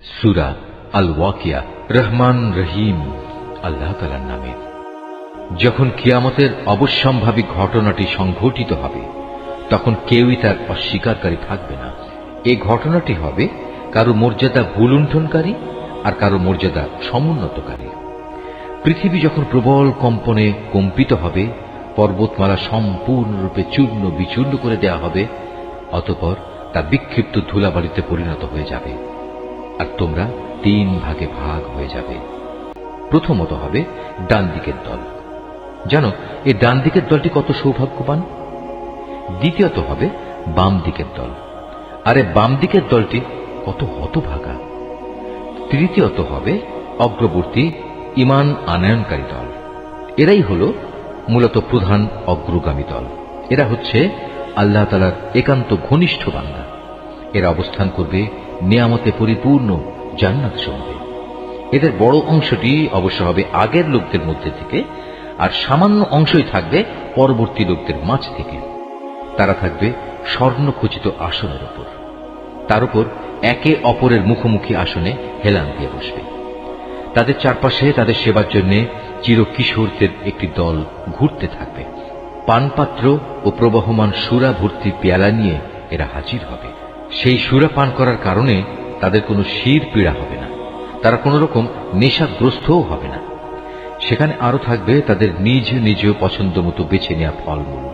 সূরা আল ওয়াকিয়া। রহমান রহিম আল্লাহ তাআলার নামে। যখন কিয়ামতের অবশ্যম্ভাবী ঘটনাটি সংঘটিত হবে তখন কেউই তার অস্বীকারী থাকবে না। এই ঘটনাটি হবে কারো মর্যাদা ভুলুণ্ঠনকারী আর কারো মর্যাদা সমুন্নতকারী। পৃথিবী যখন প্রবল কম্পনে কম্পিত হবে, পর্বতমালা সম্পূর্ণরূপে চূর্ণ বিচূর্ণ করে দেওয়া হবে, অতঃপর তা বিক্ষিপ্ত ধুলাবালিতে পরিণত হয়ে যাবে আর তোমরা 3 ভাগে ভাগ হয়ে যাবে। প্রথমত হবে ডান দিকের দল। জানো এই ডান দিকের দলটি কত সৌভাগ্যবান। দ্বিতীয়ত হবে বাম দিকের দল, আরে বাম দিকের দলটি কত হতভাগা। তৃতীয়ত হবে অগ্রবর্তী ঈমান আনয়নকারী দল। এরাই হল মূলত প্রধান অগ্রগামী দল। এরা হচ্ছে আল্লাহ তাআলার একান্ত ঘনিষ্ঠ বান্দা। এরা অবস্থান করবে নিয়ামতে পরিপূর্ণ জান্নাত সমূহে। এদের বড় অংশটি অবশ্য হবে আগের লোকদের মধ্যে থেকে, আর সামান্য অংশই থাকবে পরবর্তী লোকদের মাঝ থেকে। তারা থাকবে স্বর্ণখচিত আসনের উপর, তার উপর একে অপরের মুখোমুখি আসনে হেলান দিয়ে বসবে। তাদের চারপাশে তাদের সেবার জন্য চিরকিশোরদের একটি দল ঘুরতে থাকবে। পানপাত্র ও প্রবহমান সুরা ভর্তি পেয়ালা নিয়ে এরা হাজির হবে। সেই সুরা পান করার কারণে তাদের কোনো শির পীড়া হবে না, তারা কোন রকম নেশাগ্রস্তও হবে না। সেখানে আরো থাকবে তাদের নিজ নিজ পছন্দ মতো বেছে নেওয়া ফলমূল,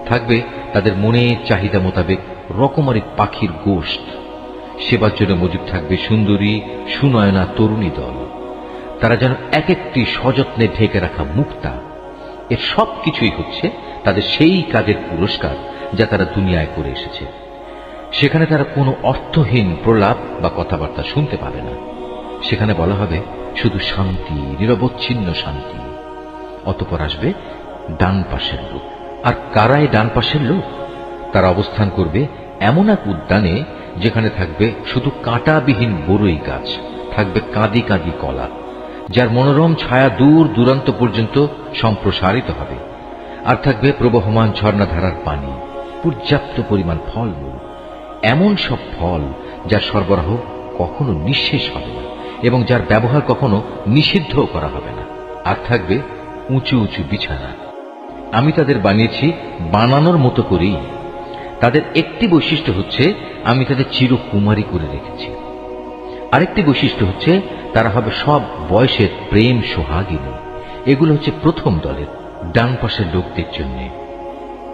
থাকবে তাদের মনের চাহিদা মোতাবেক রকমারি পাখির গোশত। সেবার জন্য মজুদ থাকবে সুন্দরী সুনয়না তরুণী দল। তারা যেন এক একটি সযত্নে ঢেকে রাখা মুক্তা। এর সব কিছুই হচ্ছে তাদের সেই কাজের পুরস্কার যা তারা দুনিয়ায় করে এসেছে। সেখানে তারা কোনো অর্থহীন প্রলাপ বা কথাবার্তা শুনতে পাবে না। সেখানে বলা হবে শুধু শান্তি, নিরবচ্ছিন্ন শান্তি। অতঃপর আসবে ডান পাশের লোক। আর কারাই ডান পাশের লোক? তারা অবস্থান করবে এমন এক উদ্যানে যেখানে থাকবে শুধু কাঁটাবিহীন বরই গাছ, থাকবে কাঁদি কাঁদি কলা, যার মনোরম ছায়া দূর দূরান্ত পর্যন্ত সম্প্রসারিত হবে, আর থাকবে প্রবহমান ঝর্ণাধারার পানি, পর্যাপ্ত পরিমাণ ফলমূল, এমন সব ফল যার সরবরাহ কখনো নিঃশেষ হবে না এবং যার ব্যবহার কখনো নিষিদ্ধও করা হবে না। আর থাকবে উঁচু উঁচু বিছানা। আমি তাদের বানিয়েছি বানানোর মতো করেই। তাদের একটি বৈশিষ্ট্য হচ্ছে আমি তাদের চিরকুমারী করে রেখেছি। আরেকটি বৈশিষ্ট্য হচ্ছে তারা হবে সব বয়সের প্রেম সোহাগিনী। এগুলো হচ্ছে প্রথম দলের ডান পাশের লোকদের জন্য।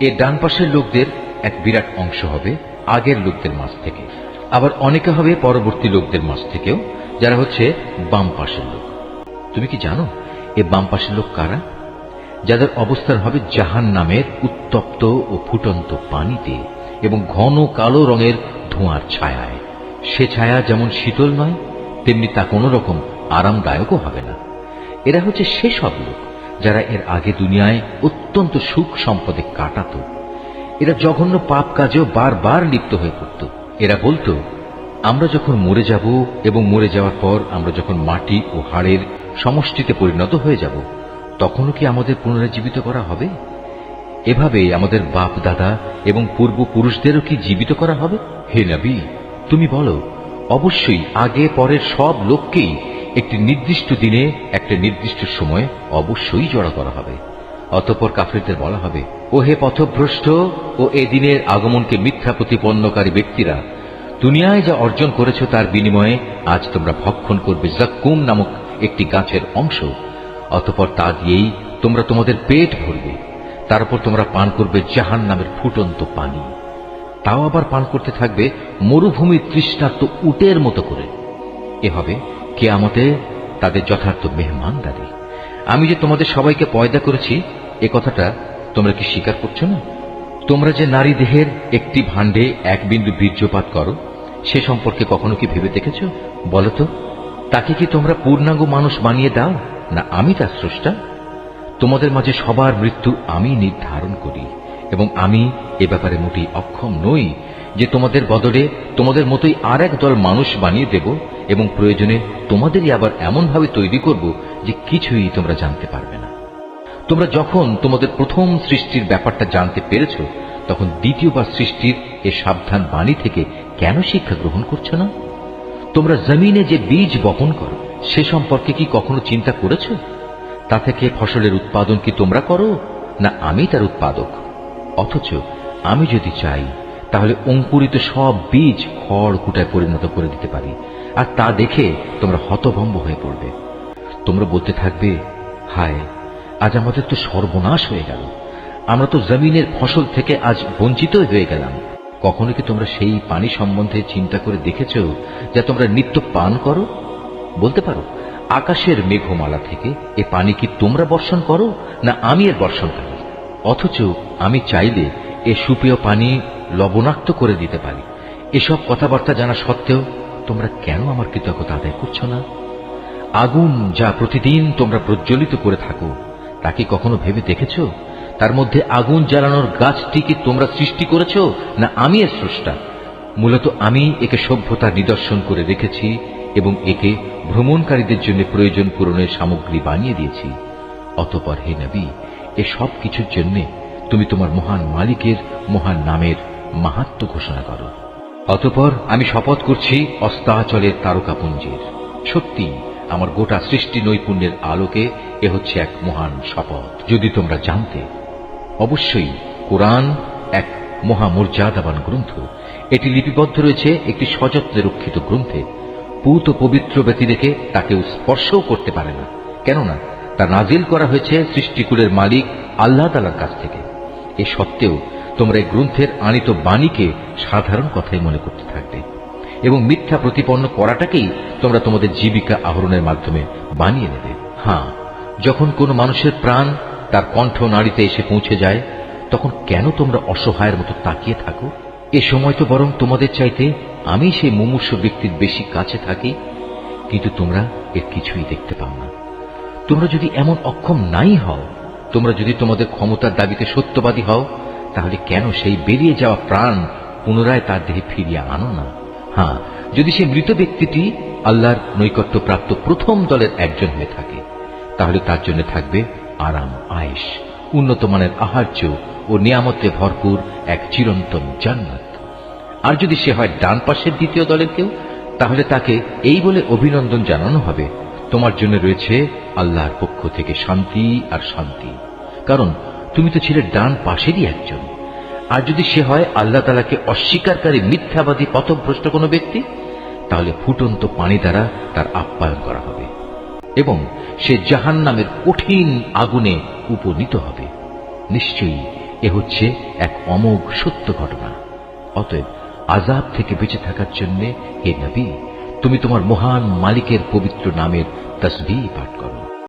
এই ডান পাশের লোকদের এক বিরাট অংশ হবে আগের লোকদের মাঝ থেকে, আবার অনেকে হবে পরবর্তী লোকদের মাঝ থেকেও, যারা হচ্ছে বাম পাশের লোক। তুমি কি জানো এ বাম পাশের লোক কারা? যাদের অবস্থান হবে জাহান্নামের উত্তপ্ত ও ফুটন্ত পানিতে এবং ঘন কালো রঙের ধোঁয়ার ছায়ায়। সে ছায়া যেমন শীতল নয়, তেমনি তা কোনো রকম আরামদায়কও হবে না। এরা হচ্ছে সেসব লোক যারা এর আগে দুনিয়ায় অত্যন্ত সুখ সম্পদে কাটাত। এরা জঘন্য পাপ কাজেও বারবার লিপ্ত হয়ে পড়ত। এরা বলতো, আমরা যখন মরে যাব এবং মরে যাওয়ার পর আমরা যখন মাটি ও হাড়ের সমষ্টিতে পরিণত হয়ে যাব, তখনও কি আমাদের পুনরায় জীবিত করা হবে? এভাবে আমাদের বাপ দাদা এবং পূর্বপুরুষদেরও কি জীবিত করা হবে? হে নবী, তুমি বলো, অবশ্যই আগে পরের সব লোককেই একটি নির্দিষ্ট দিনে একটা নির্দিষ্ট সময়ে অবশ্যই জড়ো করা হবে। অতঃপর কাফিরদের বলা হবে, ও হে পথভ্রষ্ট ও এ দিনের আগমনকে মিথ্যা প্রতিপন্নকারী ব্যক্তিরা, দুনিয়ায় যা অর্জন করেছ তার বিনিময়ে আজ তোমরা ভক্ষণ করবে জাক্কুম নামক একটি গাছের অংশ। অতঃপর তা দিয়েই তোমরা তোমাদের পেট ভরবে। তারপর তোমরা পান করবে জাহান্নামের ফুটন্ত পানি। তাও আবার পান করতে থাকবে মরুভূমির তৃষ্ণার্ত উটের মতো করে। এ হবে কিয়ামতে তাদের যথার্থ মেহমানদারি। আমি যে তোমাদের সবাইকে পয়দা করেছি এ কথাটা তোমরা কি স্বীকার করছো না? তোমরা যে নারী দেহের একটি ভাণ্ডে এক বিন্দু বীর্যপাত করো, সে সম্পর্কে কখনো কি ভেবে দেখেছ? বলতো, তাকে কি তোমরা পূর্ণাঙ্গ মানুষ বানিয়ে দাও না আমি তার স্রষ্টা? তোমাদের মাঝে সবার মৃত্যু আমি নির্ধারণ করি এবং আমি এ ব্যাপারে মোটেই অক্ষম নই যে তোমাদের বদলে তোমাদের মতোই আর এক দল মানুষ বানিয়ে দেব এবং প্রয়োজনে তোমাদেরই আবার এমনভাবে তৈরি করব যে কিছুই তোমরা জানতে পারবে না। তোমরা যখন তোমাদের প্রথম সৃষ্টির ব্যাপারটা জানতে পেরেছ, তখন দ্বিতীয়বার সৃষ্টির এ সাবধান বাণী থেকে কেন শিক্ষা গ্রহণ করছো না? তোমরা জমিনে যে বীজ বপন করো সে সম্পর্কে কি কখনো চিন্তা করেছ? তা থেকে ফসলের উৎপাদন কি তোমরা করো, না আমি তার উৎপাদক? অথচ আমি যদি চাই তাহলে অঙ্কুরিত সব বীজ খড় কুটায় পরিণত করে দিতে পারি, আর তা দেখে তোমরা হতভম্ব হয়ে পড়বে। তোমরা বলতে থাকবে, হায়, আজ আমাদের তো সর্বনাশ হয়ে গেল, আমরা তো জমিনের ফসল থেকে আজ বঞ্চিত হয়ে গেলাম। কখনো কি তোমরা সেই পানি সম্বন্ধে চিন্তা করে দেখেছ যা তোমরা নিত্য পান করো? বলতে পারো, আকাশের মেঘমালা থেকে এ পানি কি তোমরা বর্ষণ করো, না আমি এর বর্ষণকারী? অথচ আমি চাইলে এ সুপেয় পানি লবণাক্ত করে দিতে পারি। এসব কথাবার্তা জানা সত্ত্বেও তোমরা কেন আমার কৃতজ্ঞতা আদায় করছো না? আগুন যা প্রতিদিন তোমরা প্রজ্বলিত করে থাকো, তা কি কখনো ভেবে দেখেছ তার মধ্যে আগুন জ্বালানোর গাছটি কি তোমরা সৃষ্টি করেছ, না আমি এর স্রষ্টা? মূলত আমি একে সভ্যতার নিদর্শন করে রেখেছি এবং একে ভ্রমণকারীদের জন্য প্রয়োজন পূরণের সামগ্রী বানিয়ে দিয়েছি। অতঃপর হে নবী, এ সব কিছুর জন্য তুমি তোমার মহান মালিকের মহান নামের মাহাত্ম্য ঘোষণা করো। অতঃপর আমি শপথ করছি অস্তাচলের তারকাপুঞ্জের, সত্যি আমার গোটা সৃষ্টি নৈপুণ্যের আলোকে এ হচ্ছে এক মহান শপথ। যদি তোমরা জানতে, অবশ্যই কোরআন এক মহামর্যাদাবান গ্রন্থ। এটি লিপিবদ্ধ রয়েছে একটি সযত্নে রক্ষিত গ্রন্থে। পূত পবিত্র ব্যতি রেখে তাকেও স্পর্শও করতে পারে না, কেননা তা নাজিল করা হয়েছে সৃষ্টিকুলের মালিক আল্লাহ তাআলার কাছ থেকে। এ সত্ত্বেও তোমরা এই গ্রন্থের আনিত বাণীকে সাধারণ কথাই মনে করতে থাকবে এবং মিথ্যা প্রতিপন্ন করাটাকেই তোমরা তোমাদের জীবিকা আহরণের মাধ্যমে বানিয়ে নেবে। হ্যাঁ, যখন কোনো মানুষের প্রাণ তার কণ্ঠ নাড়িতে এসে পৌঁছে যায়, তখন কেন তোমরা অসহায়ের মতো তাকিয়ে থাকো? এ সময় তো বরং তোমাদের চাইতে আমি সেই মুমূর্ষ ব্যক্তির বেশি কাছে থাকি, কিন্তু তোমরা এর কিছুই দেখতে পাও না। তোমরা যদি এমন অক্ষম নাই হও, তোমরা যদি তোমাদের ক্ষমতার দাবিতে সত্যবাদী হও, তাহলে কেন সেই বেরিয়ে যাওয়া প্রাণ পুনরায় তার দেহে ফিরিয়ে আনো না? হ্যাঁ, যদি সেই মৃত ব্যক্তিটি আল্লাহর নৈকট্য প্রাপ্ত প্রথম দলের একজন হয়ে থাকে, তাহলে তার জন্য থাকবে আরাম আয়েশ, উন্নত মানের আহার্য ও নিয়ামতে ভরপুর এক চিরন্তন জান্নাত। আর যদি সে হয় ডান পাশের দ্বিতীয় দলের কেউ, তাহলে তাকে এই বলে অভিনন্দন জানানো হবে, তোমার জন্য রয়েছে আল্লাহর পক্ষ থেকে শান্তি আর শান্তি, কারণ তুমি তো ছিলে ডান পাশেরই একজন। আর যদি সে হয় আল্লাহ তাআলাকে অস্বীকারী মিথ্যাবাদী পথভ্রষ্ট কোনো ব্যক্তি, তাহলে ফুটন্ত পানি দ্বারা তার আপ্যায়ন করা হবে এবং সে জাহান্নামের কঠিন আগুনে উপনীত হবে। নিশ্চয়ই এ হচ্ছে এক অমোঘ সত্য ঘটনা। অতএব আযাব থেকে বেঁচে থাকার জন্য হে নবী, তুমি তোমার মহান মালিকের পবিত্র নামের তাসবিহ পাঠ করো।